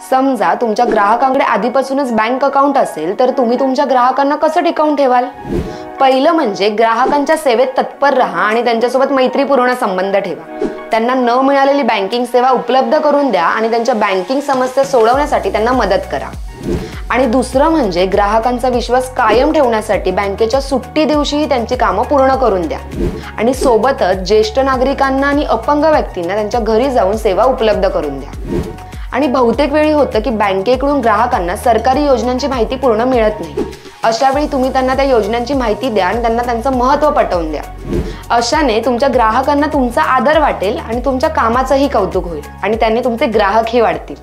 समजा तुमच्या ग्राहकांकडे आधीपासूनच बँक अकाउंट असेल तर तुम्ही तुमच्या ग्राहकांना कसं टिकवून ठेवाल? पहिलं म्हणजे ग्राहकांच्या सेवेत तत्पर राहा आणि त्यांच्यासोबत मैत्रीपूर्ण संबंध ठेवा. त्यांना न मिळालेली बँकिंग सेवा उपलब्ध करून द्या आणि त्यांच्या बँकिंग समस्या सोडवण्यासाठी त्यांना मदत करा. आणि दुसरं म्हणजे ग्राहकांचा विश्वास कायम ठेवण्यासाठी बँकेच्या सुट्टी दिवशीही त्यांची कामं पूर्ण करून द्या. आणि सोबतच ज्येष्ठ नागरिकांना आणि अपंग व्यक्तींना त्यांच्या घरी जाऊन सेवा उपलब्ध करून द्या. आणि बहुतेक वेळी होतं की बँकेकडून ग्राहकांना सरकारी योजनांची माहिती पूर्ण मिळत नाही. अशा वेळी तुम्ही त्यांना त्या योजनांची माहिती द्या आणि त्यांना त्यांचं महत्त्व पटवून द्या. अशाने तुमच्या ग्राहकांना तुमचा आदर वाटेल आणि तुमच्या कामाचंही कौतुक होईल आणि त्यांनी तुमचे ग्राहकही वाढतील.